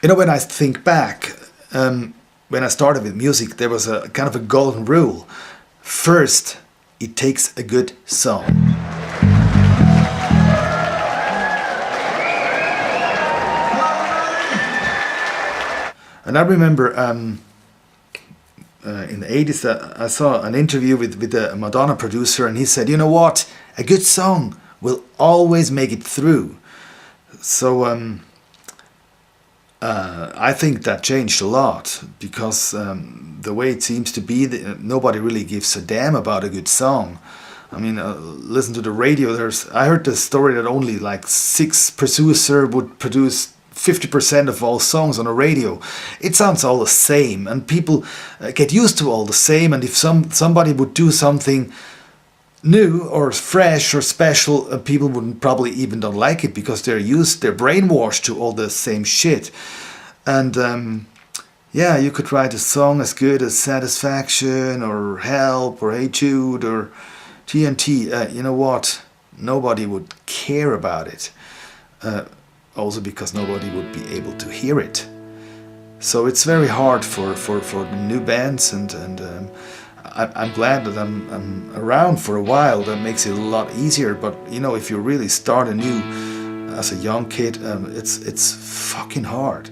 You know, when I think back, when I started with music, there was a kind of a golden rule. First, it takes a good song. And I remember in the 80s, I saw an interview with a Madonna producer, and he said, you know what, a good song will always make it through. So I think that changed a lot, because the way it seems to be, nobody really gives a damn about a good song. I mean, listen to the radio. I heard the story that only like 6 producers would produce 50% of all songs on the radio. It sounds all the same, and people get used to all the same. And if somebody would do something new or fresh or special, people wouldn't probably even don't like it, because they're brainwashed to all the same shit. And yeah, you could write a song as good as Satisfaction or Help or Hey Jude or TNT. You know what? Nobody would care about it. Also because nobody would be able to hear it. So it's very hard for the new bands, and I'm glad that I'm around for a while. That makes it a lot easier. But you know, if you really start anew as a young kid, it's fucking hard.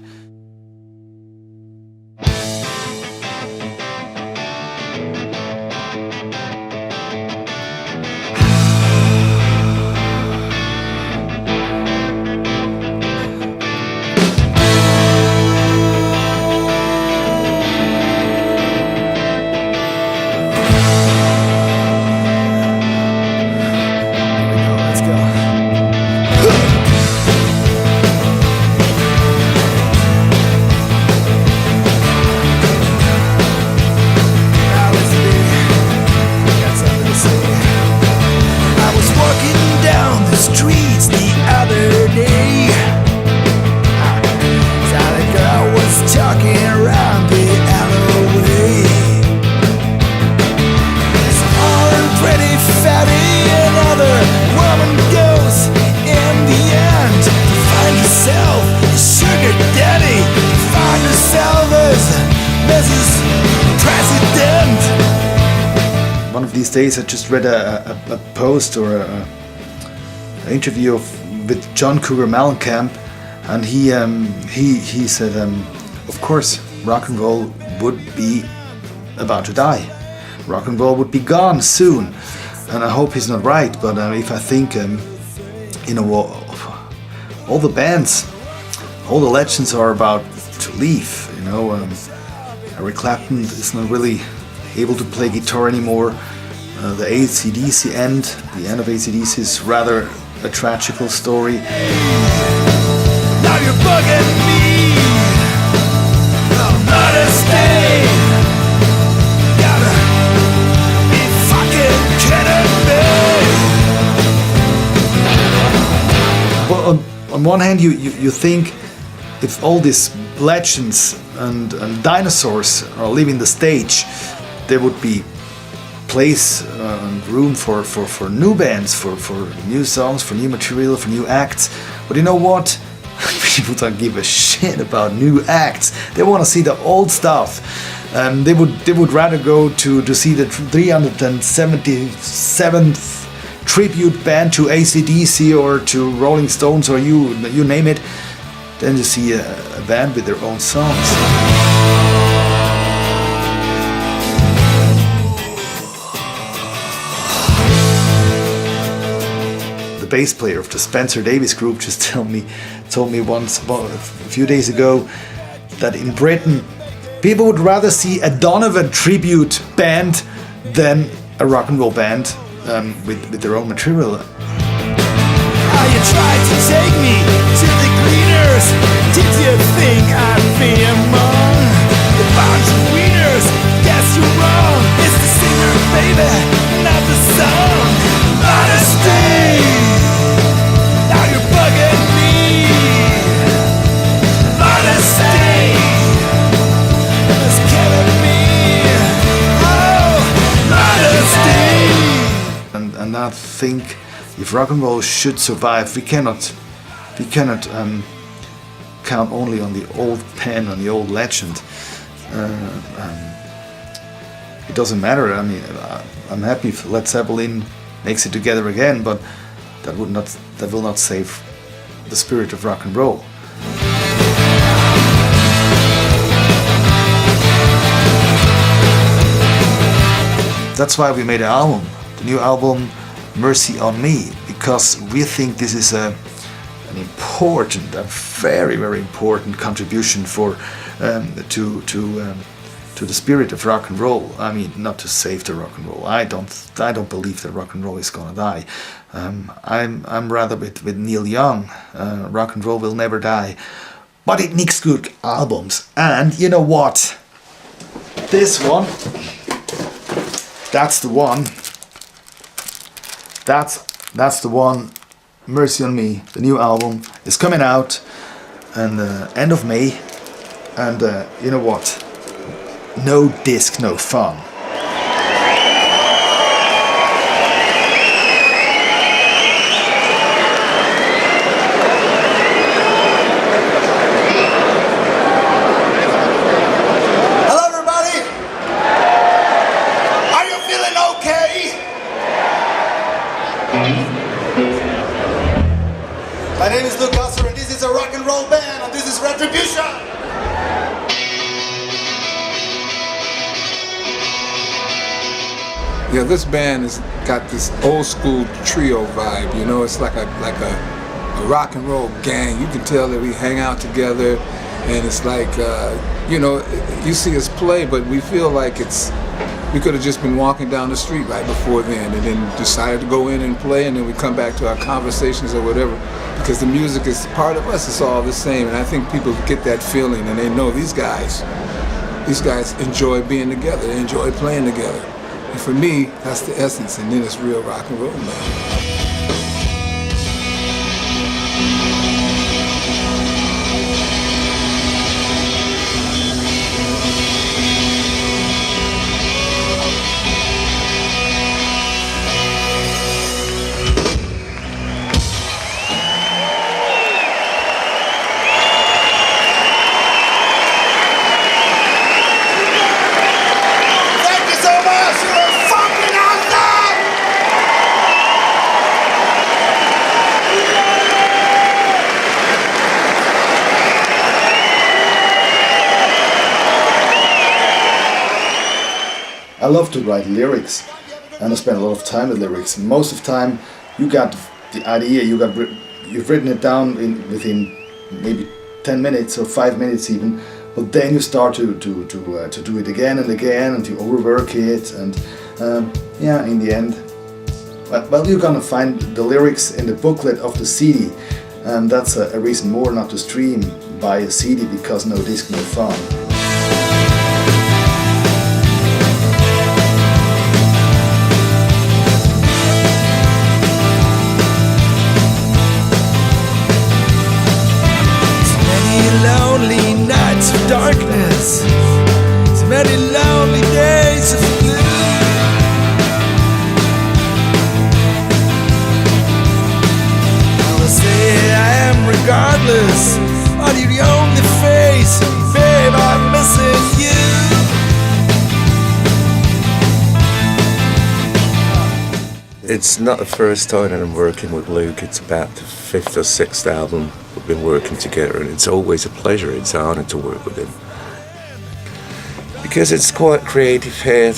One of these days I just read a post or an interview with John Cougar Mellencamp, and he said, of course, rock and roll would be about to die. Rock and roll would be gone soon. And I hope he's not right, but if I think, you know, all the bands, all the legends are about to leave, you know. Eric Clapton is not really able to play guitar anymore. The AC/DC end, the end of AC/DC is rather a tragical story. Now you're bugging me. Not a stay. Gotta be fucking kidding me. Well, on one hand, you think if all these legends and dinosaurs are leaving the stage, there would be place and room for new bands, for new songs, for new material, for new acts. But you know what? People don't give a shit about new acts. They want to see the old stuff. They would rather go to see the 377th tribute band to AC/DC or to Rolling Stones or you name it, than to see a band with their own songs. The bass player of the Spencer Davis Group just told me once, a few days ago, that in Britain people would rather see a Donovan tribute band than a rock and roll band with their own material. How you tried to take me to the cleaners? Did you think I'd be among the bunch of wieners? Guess you're wrong. It's the singer, baby, not the song. Honesty. Now you're bugging me. Honesty. It's killing me. Oh, honesty. And I think if rock and roll should survive, we cannot count only on the old pen, on the old legend. It doesn't matter. I mean, I'm happy if Led Zeppelin makes it together again, but that will not save the spirit of rock and roll. That's why we made an album, the new album Mercy on Me, because we think this is a very, very important contribution for to the spirit of rock and roll. I mean, not to save the rock and roll. I don't believe that rock and roll is gonna die. I'm rather with Neil Young. Rock and roll will never die, but it makes good albums. And you know what? This one, that's the one. That's the one. Mercy on Me, the new album, is coming out and end of May. And you know what? No disc, no fun. Hello everybody! Are you feeling okay? My name is Lucas and this is a rock and roll band and this is Retribution! Yeah, this band has got this old school trio vibe, you know, it's like a rock and roll gang. You can tell that we hang out together and it's like, you know, you see us play, but we feel like we could have just been walking down the street right before then and then decided to go in and play and then we come back to our conversations or whatever because the music is part of us, it's all the same. And I think people get that feeling and they know these guys enjoy being together, they enjoy playing together. And for me, that's the essence, and then it's real rock and roll, man. I love to write lyrics, and I spend a lot of time with lyrics. Most of the time, you got the idea, you've written it down within maybe 10 minutes or 5 minutes even, but then you start to do it again and again, and to overwork it, and yeah, in the end, well, you're gonna find the lyrics in the booklet of the CD, and that's a reason more not to stream, buy a CD, because no disc, no fun. Lonely nights of darkness, so many lonely days of blue. I will say I am regardless, are you the only face, and babe, I'm missing you. It's not the first time that I'm working with Luke, it's about the 5th or 6th album we've been working together, and it's always a pleasure, it's an honour to work with him. Because it's quite creative head,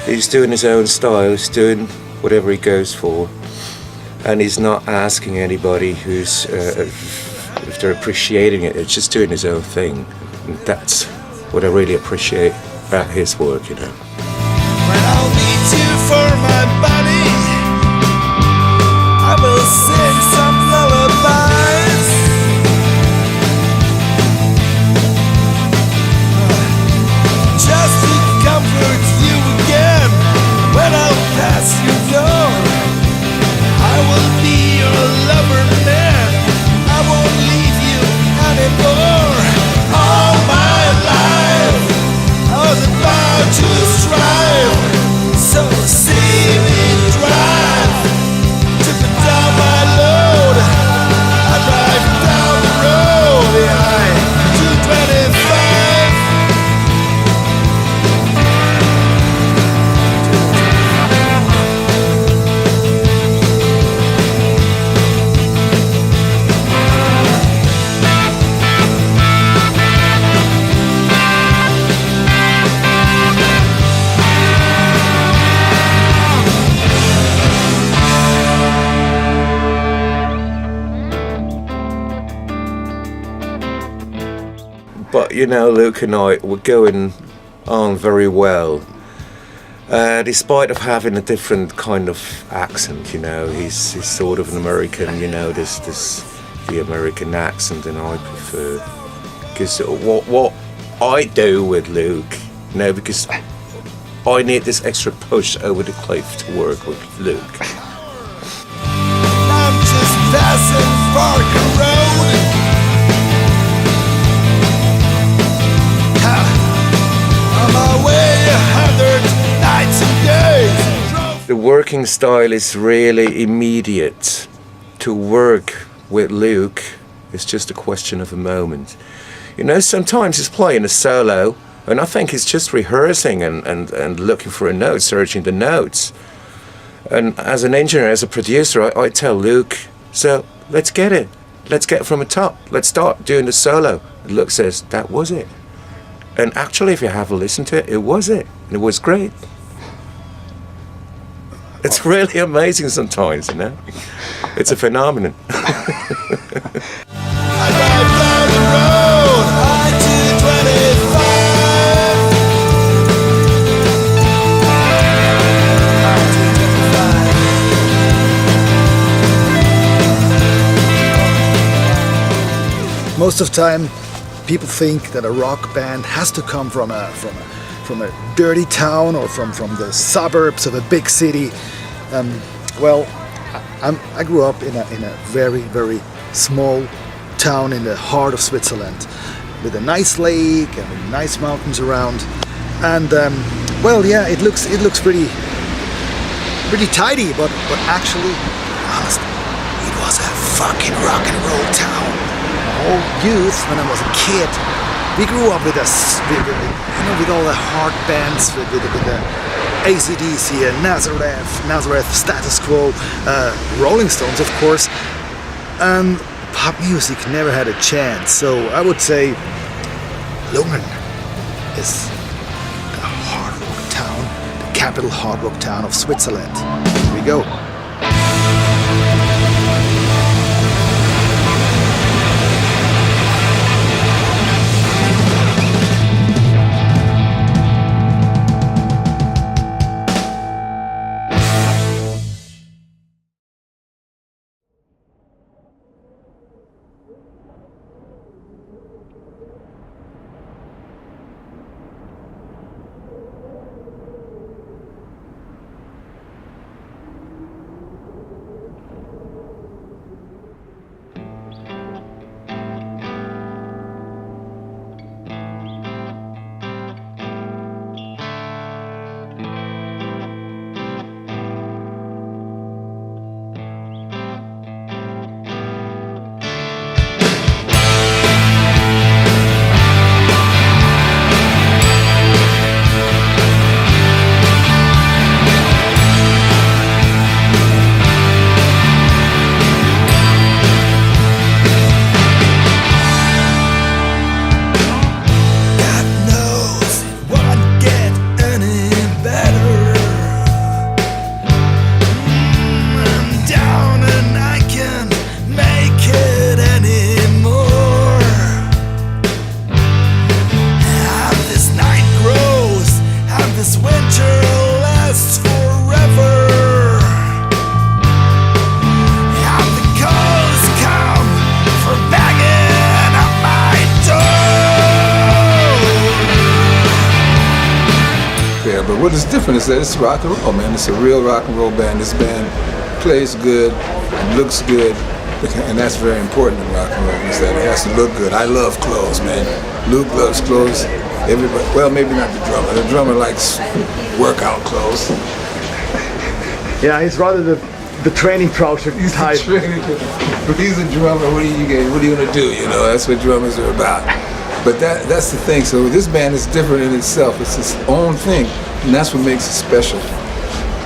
he's doing his own style, he's doing whatever he goes for, and he's not asking anybody who's, if they're appreciating it, it's just doing his own thing. And that's what I really appreciate about his work, you know. When I'll meet you for my body, I will sing some lullabies. Just to comfort you again. When I'll pass your door, I will be your lover man. I won't leave you anymore. All my life I was about to strive. So see me But you know, Luke and I were going on very well. Despite of having a different kind of accent, you know, he's sort of an American, you know, this the American accent, and I prefer, because what I do with Luke, you know, because I need this extra push over the cliff to work with Luke. I'm just passing Barker Road. On my way 100 nights and days. The working style is really immediate. To work with Luke is just a question of a moment. You know, sometimes he's playing a solo, and I think he's just rehearsing and looking for a note, searching the notes. And as an engineer, as a producer, I tell Luke, so let's get it. Let's get it from the top. Let's start doing the solo. And Luke says, that was it. And actually, if you have a listen to it, it was it. And it was great. It's really amazing sometimes, you know. It's a phenomenon. I drive down the road, I-225. Most of the time, people think that a rock band has to come from a dirty town or from the suburbs of a big city. Well, I grew up in a very, very small town in the heart of Switzerland, with a nice lake and with nice mountains around. And well, yeah, it looks pretty tidy, but actually, honestly, it was a fucking rock and roll town. My whole youth, when I was a kid, we grew up with all the hard bands, with the AC/DC and Nazareth, Status Quo, Rolling Stones, of course, and pop music never had a chance. So I would say Lungen is the hard rock town, the capital hard rock town of Switzerland. Here we go. What is different is that it's rock and roll, man. It's a real rock and roll band. This band plays good and looks good, and that's very important in rock and roll, is that it has to look good. I love clothes, man. Luke loves clothes. Everybody, well, maybe not the drummer. The drummer likes workout clothes. Yeah, he's rather the training trouser type. He's a drummer. What are you gonna do? You know, that's what drummers are about. But that's the thing. So this band is different in itself. It's its own thing, and that's what makes it special.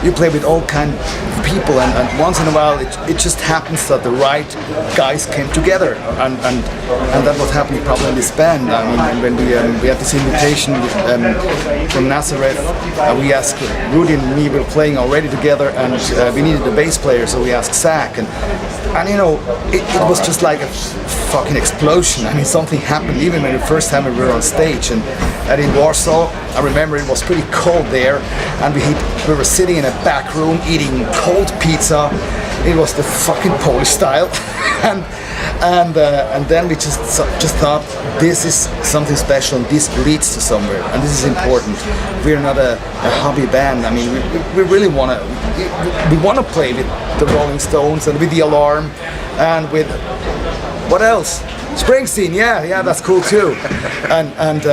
you play with all kind of people, and once in a while it just happens that the right guys came together, and that was happening probably in this band. I mean, when we had this invitation from Nazareth, we asked Rudy and me, we were playing already together, and we needed a bass player, so we asked Zach, and you know, it was just like a fucking explosion. I mean, something happened even when the first time we were on stage, and in Warsaw, I remember it was pretty cold there, and we were sitting in a back room eating cold pizza. It was the fucking Polish style, and then we just thought, this is something special, and this leads to somewhere, and this is important. We're not a hobby band. I mean, we really want to play with the Rolling Stones and with the Alarm, and with what else? Springsteen, yeah, that's cool too, and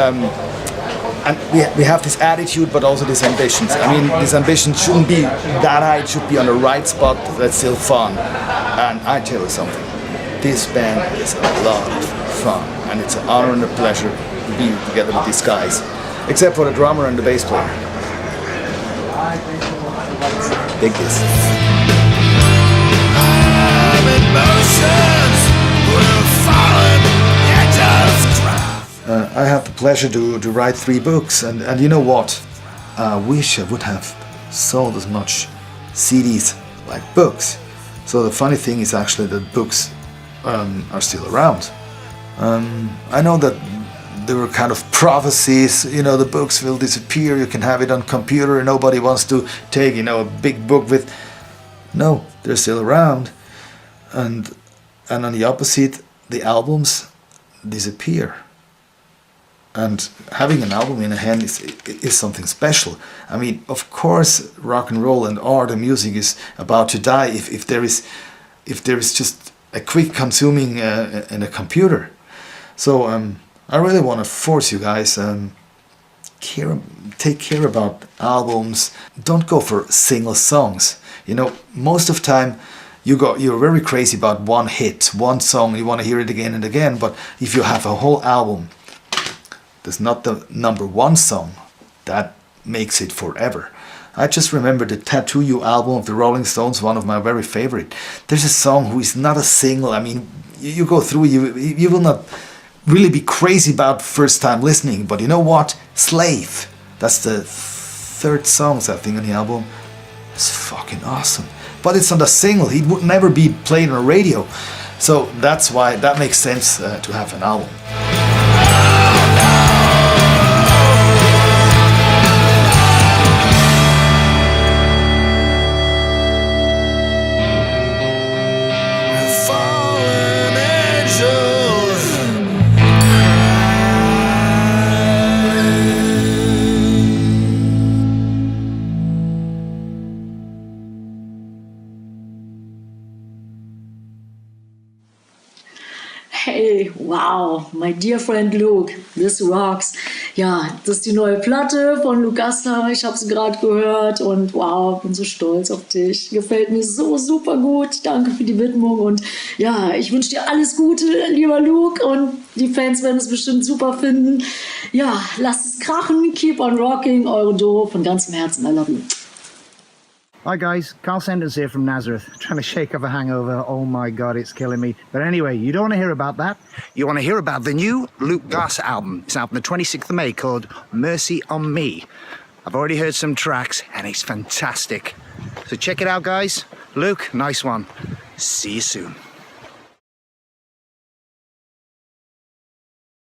we have this attitude, but also these ambitions. I mean, this ambition shouldn't be that high, it should be on the right spot that's still fun. And I tell you something, this band is a lot of fun, and it's an honor and a pleasure to be together with these guys, except for the drummer and the bass player. Dig this. I had the pleasure to write 3 books, and you know what? I wish I would have sold as much CDs like books. So the funny thing is actually that books are still around. I know that there were kind of prophecies, you know, the books will disappear, you can have it on computer, and nobody wants to take, you know, a big book with... No, they're still around. And on the opposite, the albums disappear. And having an album in a hand is something special. I mean, of course, rock and roll and art and music is about to die if there is just a quick consuming in a computer. So I really want to force you guys take care about albums. Don't go for single songs. You know, most of the time you're very crazy about one hit, one song. You want to hear it again and again. But if you have a whole album, there's not the number one song that makes it forever. I just remember the Tattoo You album of the Rolling Stones, one of my very favorite. There's a song who is not a single. I mean, you go through, you will not really be crazy about first time listening, but you know what? Slave, that's the 3rd song, I think, on the album. It's fucking awesome. But it's not a single. It would never be played on the radio. So that's why that makes sense to have an album. Hey, wow, my dear friend Luke, this rocks. Ja, das ist die neue Platte von Luke Gassner, ich habe sie gerade gehört und wow, bin so stolz auf dich. Gefällt mir so super gut, danke für die Widmung und ja, ich wünsche dir alles Gute, lieber Luke, und die Fans werden es bestimmt super finden. Ja, lasst es krachen, keep on rocking, eure Duo von ganzem Herzen, I love you. Hi guys, Carl Senders here from Nazareth, trying to shake off a hangover. Oh my God, it's killing me. But anyway, you don't want to hear about that. You want to hear about the new Luke Gass album. It's out on the 26th of May called Mercy on Me. I've already heard some tracks and it's fantastic. So check it out guys. Luke, nice one. See you soon.